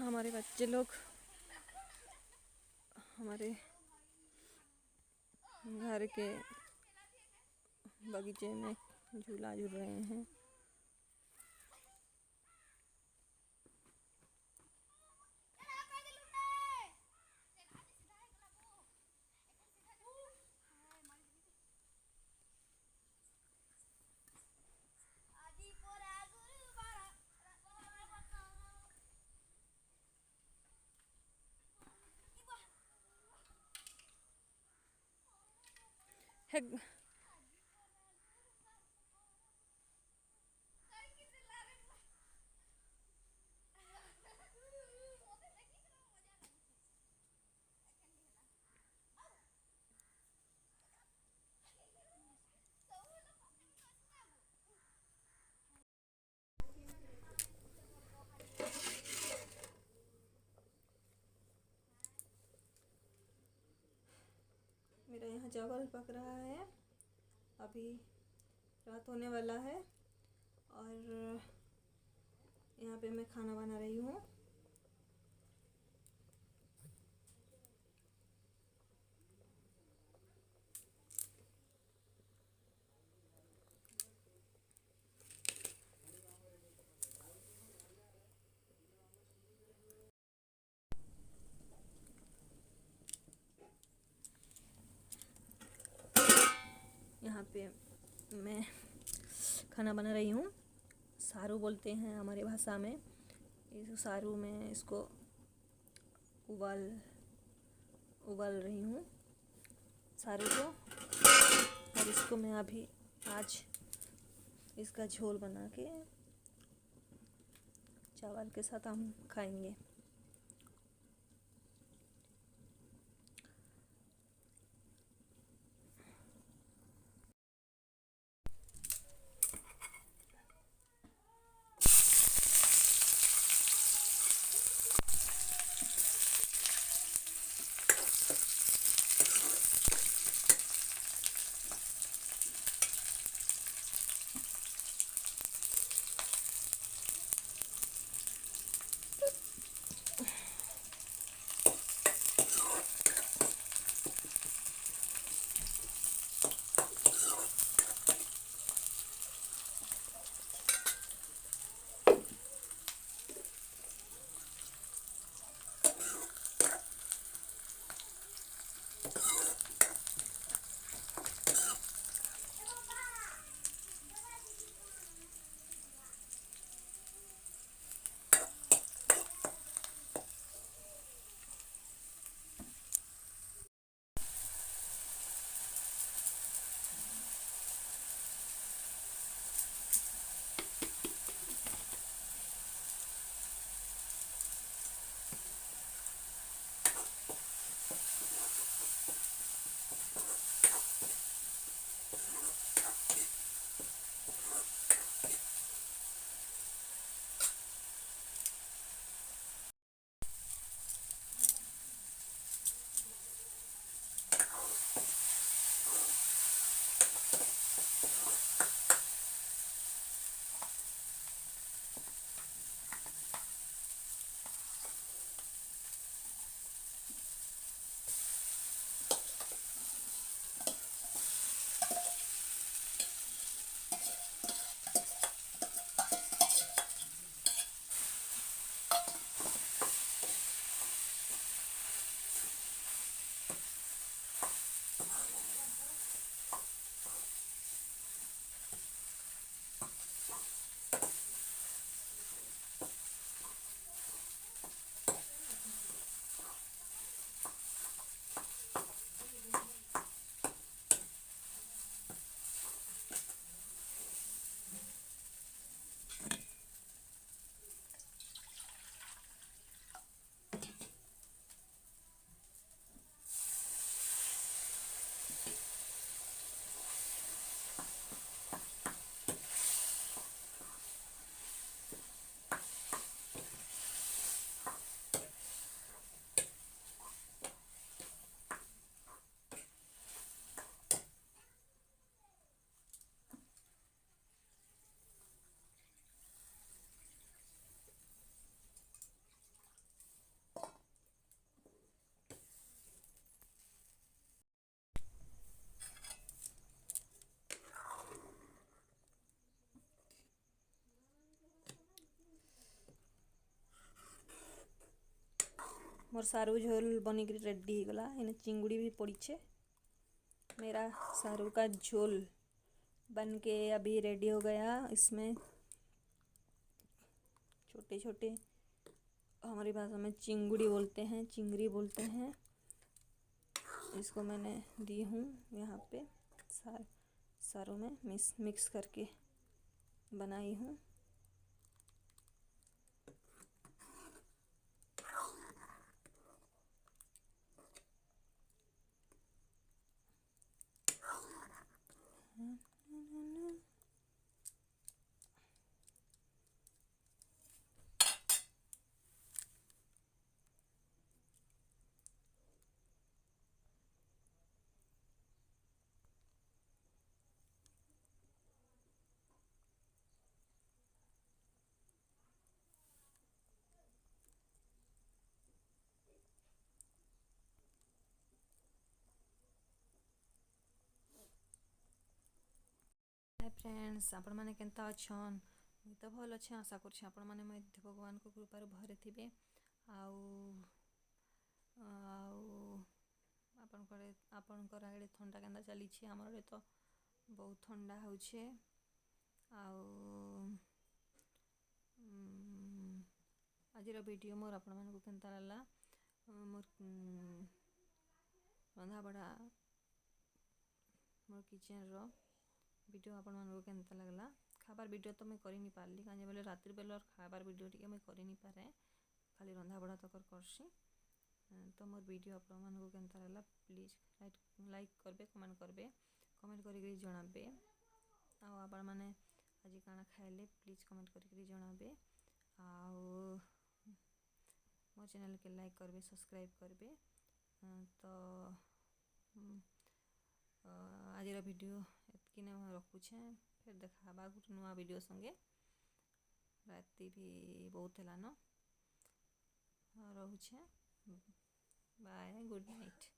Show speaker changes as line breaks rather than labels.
हमारे बच्चे लोग हमारे घर के बगीचे में झूला झूल रहे हैं। मेरा यहाँ चावल पक रहा है। अभी रात होने वाला है और यहाँ पे मैं खाना बना रही हूँ। यहाँ पे मैं खाना बना रही हूँ। सारू बोलते हैं हमारी भाषा में। इस सारू में इसको उबाल रही हूँ सारू को, और इसको मैं अभी आज इसका झोल बना के चावल के साथ हम खाएंगे। मोर सारू झोल बनिक रेडी हो गला। इन चिंगुड़ी भी पड़ीछे। मेरा सारू का झोल बन के अभी रेडी हो गया। इसमें छोटे छोटे, हमारी भाषा में चिंगुड़ी बोलते हैं, चिंगरी बोलते हैं। इसको मैंने दी हूँ यहाँ पे सारू में मिक्स करके बनाई हूँ। हाय फ्रेंड्स, आपण मैंने केंता अच्छन? मुई तो भल अच्छे। आशा करछे आपण मैंने मध्य भगवान को कृपार भरे थिबे। आउ आपणकर आड़े ठंडा केंता चली? आमर आड़े तो बहुत ठंडा होछे। आजिर वीडियो मोर आपण मानकु केंता लागला? मोर रंधा बड़ा मोर किचन रो वीडियो आपण मानकु केंता लागला? खाबार वीडियो तो मैं करि नि पारली, काजे बोले रात्रि बेलर खाबार वीडियो टिके मैं करि नि पारे, खाली रंधा बड़ा तकर करसी। तो मोर वीडियो आपण मानकु केंता लागला प्लीज लाइक करबे, कमेंट करबे, कमेंट करिकरी जणाबे। आउ आपण माने आज काना खाइले प्लीज कमेंट करिकरी जणाबे। आउ मोर चैनल के लाइक करबे, सब्सक्राइब करबे। तो आजिर वीडियो एतकी ने रखुछे। फिर देखा गोटे नुआ वीडियो संगे। राति भी बहुत है न, रहुछे। Bye, good night.